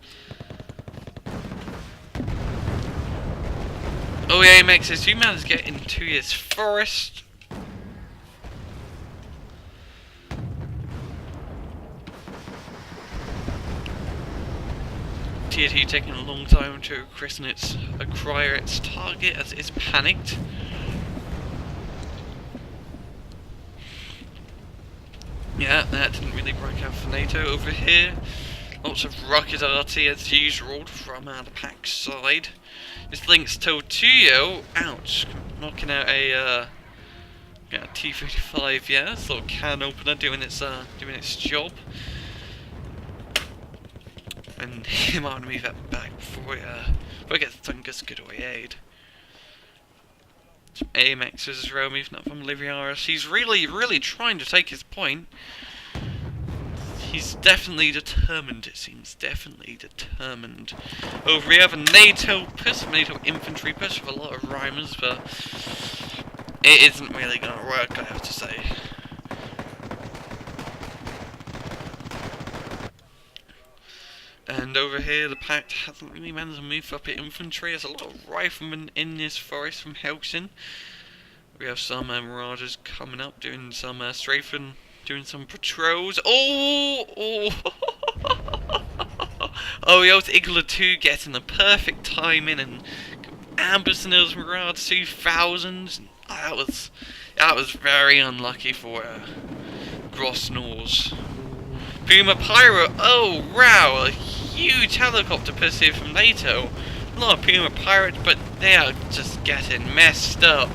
Oh yeah, AMX says you managed to get into his forest. TAT taking a long time to acquire its target as it is panicked. Yeah, that didn't really work out for NATO over here. Lots of rocket arty as usual from the Pact side. This links to Tuyo, ouch, knocking out a T-35, yeah, this little can opener doing its job. And he might want to move that back before it gets Tungus good away aid. Some AMXs as well moving up from Olivarius. He's really trying to take his point. He's definitely determined, it seems. Definitely determined. Over here, we have a NATO infantry push with a lot of Reimers, but it isn't really going to work, I have to say. And over here, the Pact hasn't really managed to move up its infantry. There's a lot of riflemen in this forest from Hellsing. We have some Mirages coming up, doing some strafing, doing some patrols. Oh, the old Igla 2 getting the perfect timing and ambushing those Mirage 2000s. That was very unlucky for Grosnours. Puma Pyro, oh wow, a huge helicopter pursuit from NATO. A lot of Puma Pirates, but they are just getting messed up.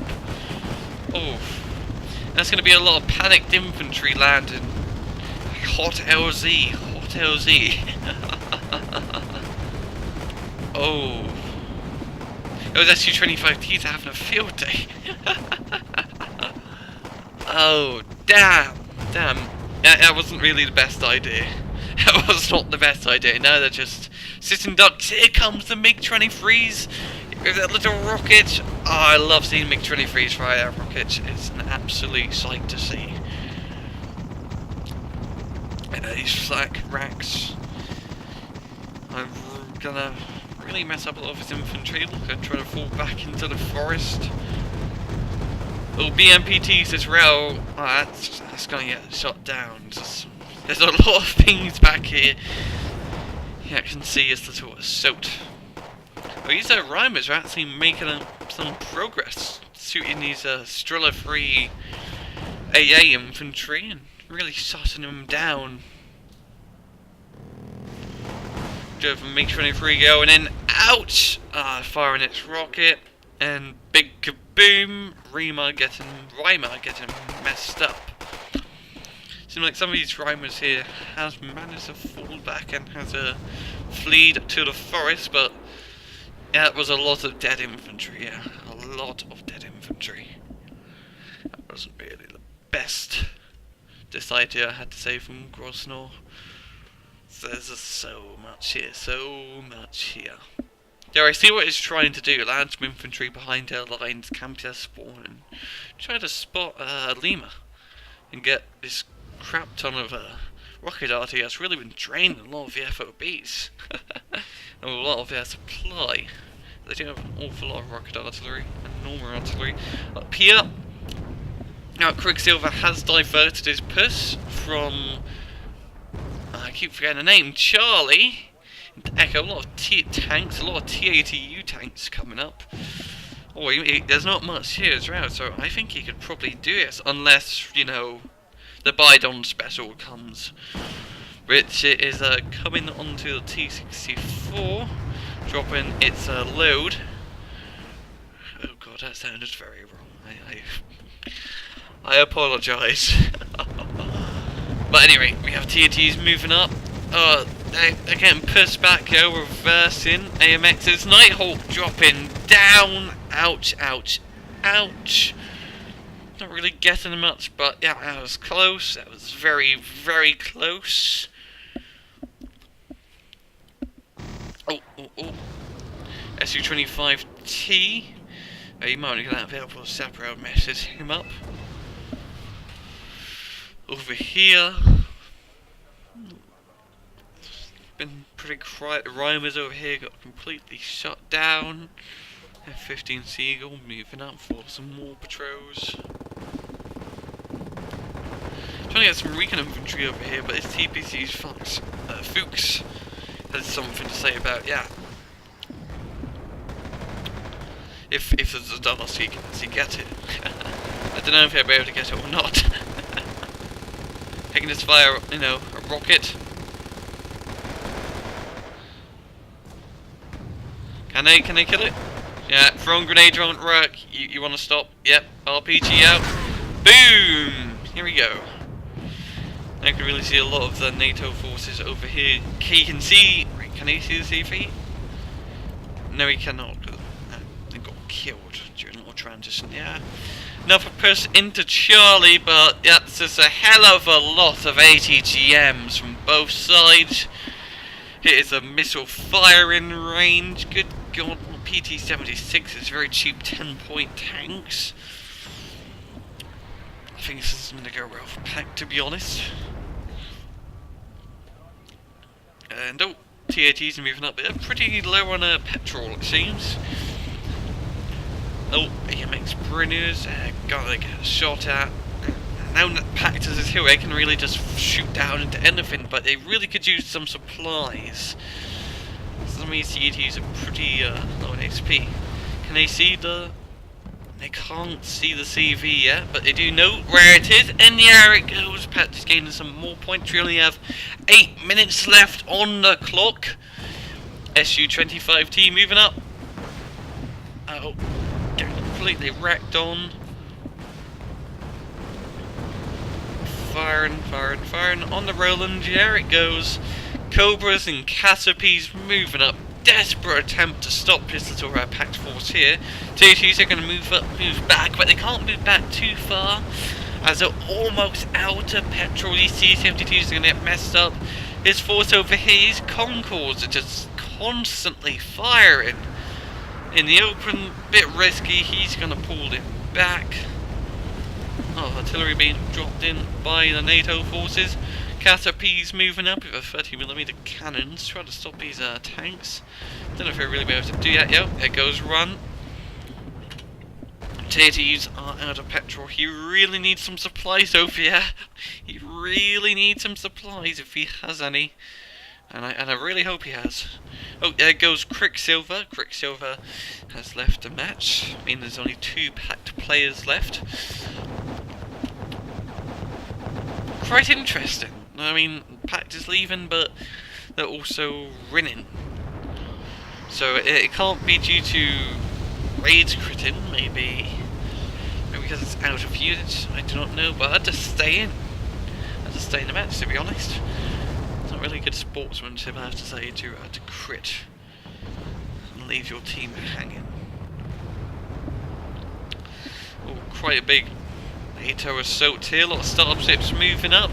Oh, that's going to be a lot of panicked infantry landing. Hot LZ. Oh. Those SU-25Ts are having a field day. Oh, damn. That wasn't really the best idea. That was not the best idea. Now they're just sitting ducks. Here comes the MiG-23s with that little rocket. Oh, I love seeing MiG-23s fire that rocket. It's an absolute sight to see. And these flak racks. I'm gonna really mess up a lot of his infantry. Look, I'm trying to fall back into the forest. Oh, BMPTs as well. Oh, that's gonna get shot down. Just There's a lot of things back here. Yeah, I can see as the tour is soaked. But these Rhymers are actually making some progress, shooting these Strilla-free AA infantry and really shutting them down. German MiG-23 going in, ouch! Firing its rocket, and big kaboom! Rhymer getting messed up. Seems like some of these Rhymers here has managed to fall back and has fled to the forest, but yeah, it was a lot of dead infantry, yeah. A lot of dead infantry. That wasn't really the best idea, I had to say, from Grosnours. There's just so much here, so much here. There, I see what it's trying to do. Land some infantry behind their lines, camp their spawn, and try to spot Lima and get this crap ton of rocket artillery that's really been draining a lot of the FOBs and a lot of their supply. They do have an awful lot of rocket artillery and normal artillery. Up here, now QuickSilver has diverted his push from, I keep forgetting the name, Charlie, into Echo. A lot of tanks, a lot of TATU tanks coming up. Oh, there's not much here as well, so I think he could probably do this, unless, you know, the Bidon special comes, which is coming onto the T-64, dropping its load. Oh god, that sounded very wrong. I apologise. But anyway, we have TATs moving up. They're getting pushed back, reversing. AMX's Nighthawk dropping down. Ouch, ouch, ouch. Not really getting much, but yeah, that was close. That was very, very close. Oh. SU-25T. You might want to get out of here before Sapro messes him up. Over here. Been pretty quiet. The Rhymers over here got completely shut down. F-15 Seagull moving up for some more patrols. Trying to get some recon infantry over here, but this TPC's Fuchs has something to say about, yeah. If there's a double C, can he get it? I don't know if he'll be able to get it or not. Taking this via, you know, a rocket. Can they kill it? Yeah, throwing grenade won't work. You want to stop? Yep, RPG out. Boom! Here we go. I can really see a lot of the NATO forces over here. He can see. Right, can he see the CV? No, he cannot. They got killed during the transition. Yeah. Another push into Charlie, but yeah, there's a hell of a lot of ATGMs from both sides. It is a missile firing range. Good God, PT-76 is very cheap 10-point tanks. I think this is going to go well for Pact, to be honest. And oh, TATs are moving up. They're pretty low on petrol, it seems. Oh, AMX Brenners, gotta get shot at. Now that Pact is here, they can really just shoot down into anything, but they really could use some supplies. Some of these TATs are pretty low in XP. Can they see the... They can't see the CV yet, but they do know where it is, and there it goes. Pact is gaining some more points. We only have 8 minutes left on the clock. SU-25T moving up. Oh, getting completely wrecked on. Firing on the Roland. There it goes. Cobras and Cassiopees moving up. Desperate attempt to stop this little Pact force here. TATs are going to move back, but they can't move back too far, as they're almost out of petrol. These T-72s are going to get messed up. His force over here, his Concords are just constantly firing. In the open, bit risky, he's going to pull it back. Oh, artillery being dropped in by the NATO forces. Cassiopees moving up with a 30mm cannons, trying to stop these tanks. Don't know if he'll really be able to do that. Yep, there goes run. Tier 2s are out of petrol. He really needs some supplies over here. He really needs some supplies if he has any. And I really hope he has. Oh, there goes QuickSilver. QuickSilver has left the match. I mean, there's only 2 Pact players left. Quite interesting. I mean, Pact is leaving, but they're also winning. So it can't be due to raids critting, maybe because it's out of units, I do not know, but I'd just stay in. I'd just stay in the match, to be honest. It's not really good sportsmanship, I have to say, to crit and leave your team hanging. Oh, quite a big Nato assault here, a lot of starships moving up.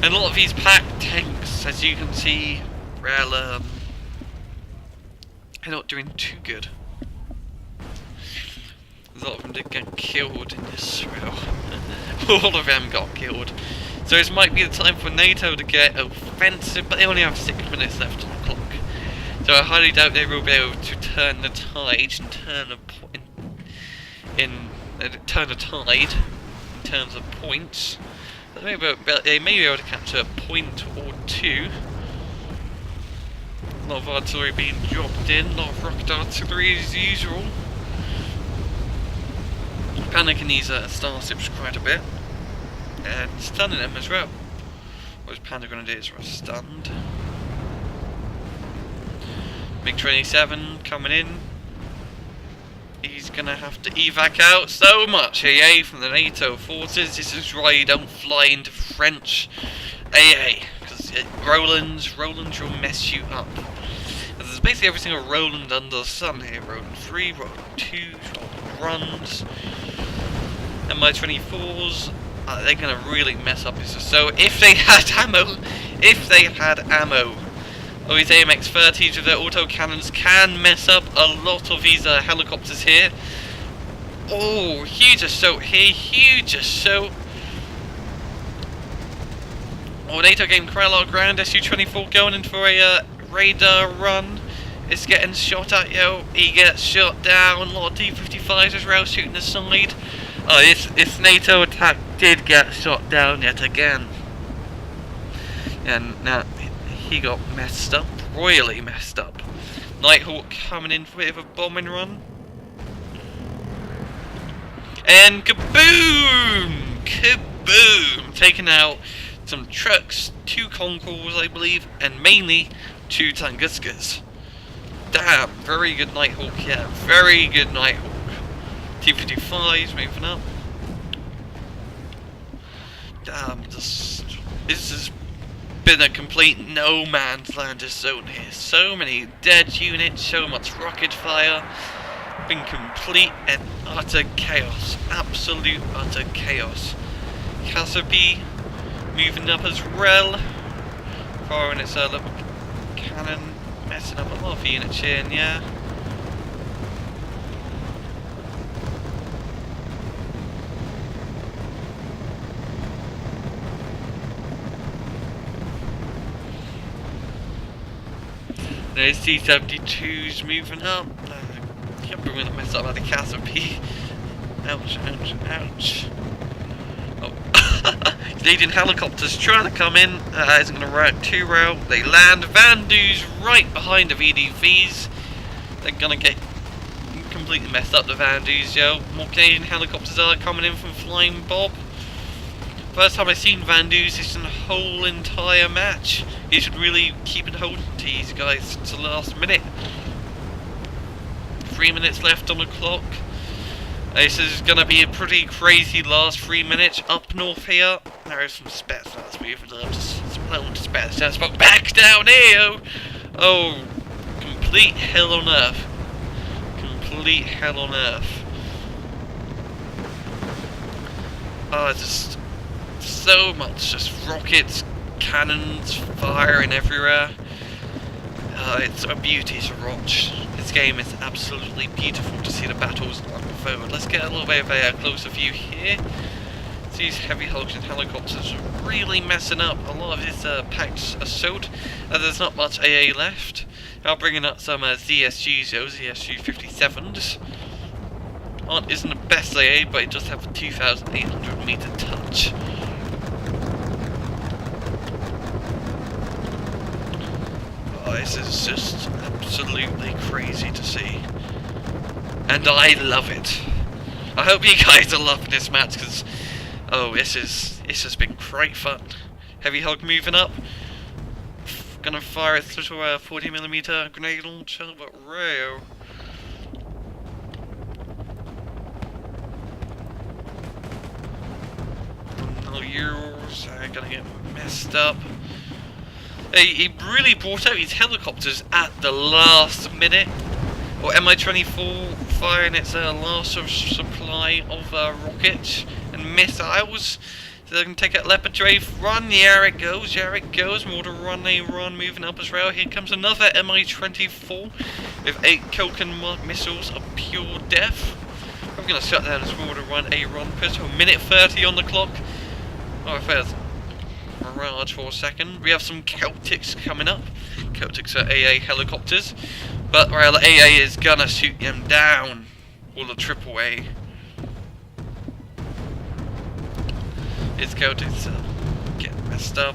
And a lot of these Pact tanks, as you can see, they're not doing too good. A lot of them did get killed in this row. All of them got killed. So this might be the time for Nato to get offensive, but they only have 6 minutes left on the clock. So I highly doubt they will be able to turn the tide and turn the tide in terms of points. But they may be able to capture a point or 2. A lot of artillery being dropped in, a lot of rocket artillery as usual. Panicking these starships quite a bit, and stunning them as well. What is Panda going to do? Is we're stunned. MiG-27 coming in. He's going to have to evac out so much AA from the NATO forces. This is why you don't fly into French AA, because Rolands will mess you up. There's basically every single Roland under the sun here. Roland 3, Roland 2, Roland runs. And my 24s, they're going to really mess up this. So if they had ammo, or these AMX-30s with their autocannons can mess up a lot of these helicopters here. Oh, huge assault here, huge assault. Oh, NATO getting quite a lot of ground. Su-24 going in for a radar run. It's getting shot at, yo. He gets shot down. A lot of T-55s as well shooting aside. Oh, this NATO attack did get shot down yet again. And now he got messed up, royally messed up. Nighthawk coming in for a bit of a bombing run. And kaboom! Kaboom! Taking out some trucks, 2 Conquest, I believe, and mainly 2 Tunguskas. Damn, very good Nighthawk, yeah, very good Nighthawk. T-55s moving up. Damn, this has been a complete no man's land zone here. So many dead units, so much rocket fire. Been complete and utter chaos. Absolute utter chaos. Cassidy moving up as well. Firing its little cannon, messing up a lot of units here, and yeah. There's T-72s moving up. Can't bring the mess up out of Cassidy. Ouch, ouch, ouch. Oh, Canadian helicopters trying to come in. Isn't going to work too well. They land. Vandu's right behind the VDVs. They're going to get completely messed up, the Vandu's, yo. More Canadian helicopters are coming in from Flyingbob. First time I've seen Vandu's this in the whole entire match. You should really keep it holding to these guys to the last minute. 3 minutes left on the clock. This is going to be a pretty crazy last 3 minutes. Up north here, there is some spare stars moving up. Some little spare stars, but back down here. Oh, complete hell on earth. Complete hell on earth. Oh, just so much, just rockets, cannons, firing everywhere. It's a beauty to watch. This game is absolutely beautiful to see the battles unfold. Let's get a little bit of a closer view here. These heavy helicopters are really messing up a lot of this Pact assault. There's not much AA left. Now bringing up some ZSGs, ZSG 57s. isn't the best AA, but it does have a 2,800 meter touch. Oh, this is just absolutely crazy to see, and I love it. I hope you guys are loving this match, because oh, this has been great fun. Heavy Hog moving up. Gonna fire its little 40mm grenade launcher, but real. Yours are gonna get messed up. He really brought out his helicopters at the last minute. Or Mi-24 firing its last sort of supply of rockets and missiles. So they can take out Leopard Drafe, run, there it goes, more to run, they run, moving up as well. Here comes another Mi-24 with 8 Kilken missiles of pure death. I'm going to shut down as well to run a run pistol, minute 30 on the clock. Oh, there's Mirage for a second. We have some Celtics coming up. Celtics are AA helicopters. But well, AA is gonna shoot them down. All the AAA. His Celtics getting messed up.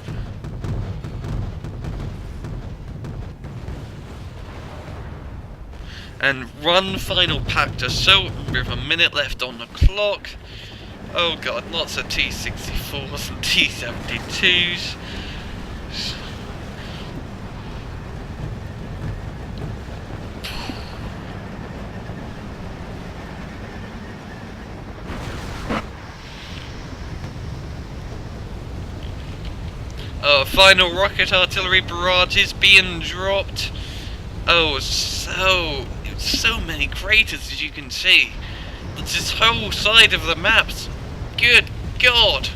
And run final Pact assault with a minute left on the clock. Oh god, lots of T-64s and T-72s. Final rocket artillery barrage is being dropped. Oh, so many craters, as you can see. It's this whole side of the maps. Good God,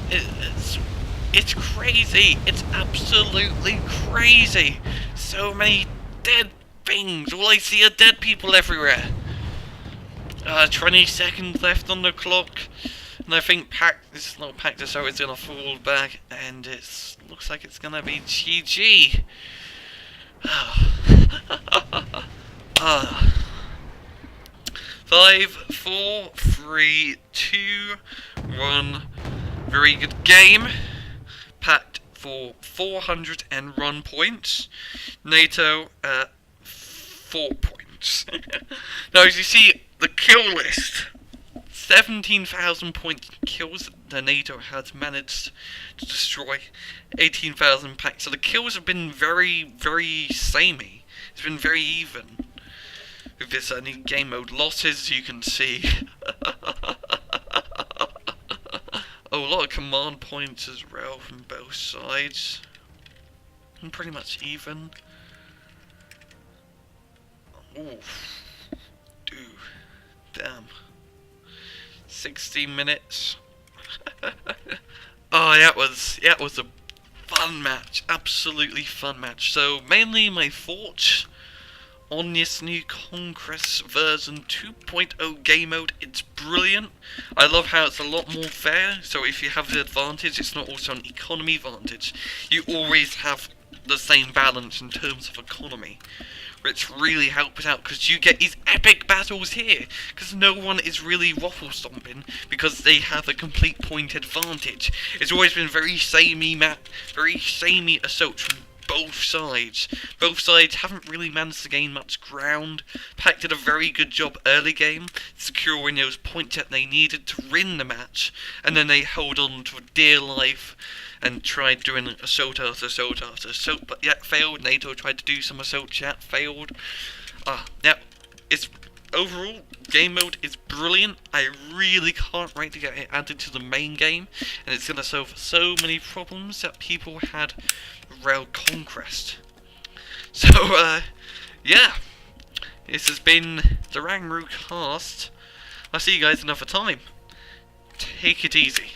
it's crazy. It's absolutely crazy. So many dead things. All I see are dead people everywhere. 20 seconds left on the clock. And I think Pact, this is not Pact, so it's gonna fall back, and it looks like it's gonna be GG. 5, 4, 3, 2, 1. Very good game. Pact for 400 and run points. Nato at 4 points. Now, as you see, the kill list. 17,000 point kills the Nato has managed to destroy. 18,000 Pact. So the kills have been very, very samey. It's been very even. With this new game mode losses, you can see. Oh, a lot of command points as well from both sides. And pretty much even. Oof. Dude. Damn. 60 minutes. Oh, that was a fun match. Absolutely fun match. So, mainly my thoughts on this new Conquest version 2.0 game mode. It's brilliant. I love how it's a lot more fair. So if you have the advantage, it's not also an economy advantage. You always have the same balance in terms of economy, which really helps out because you get these epic battles here, because no one is really waffle stomping because they have a complete point advantage. It's always been very samey very samey assaults from both sides. Both sides haven't really managed to gain much ground. Pact did a very good job early game, securing those points that they needed to win the match, and then they held on to dear life and tried doing assault after assault after assault, but yet failed. Nato tried to do some assault, yet failed. Now, it's overall, game mode is brilliant. I really can't wait to get it added to the main game, and it's going to solve so many problems that people had with Rail Conquest. So, yeah, this has been the RANGROOCAST. I'll see you guys another time. Take it easy.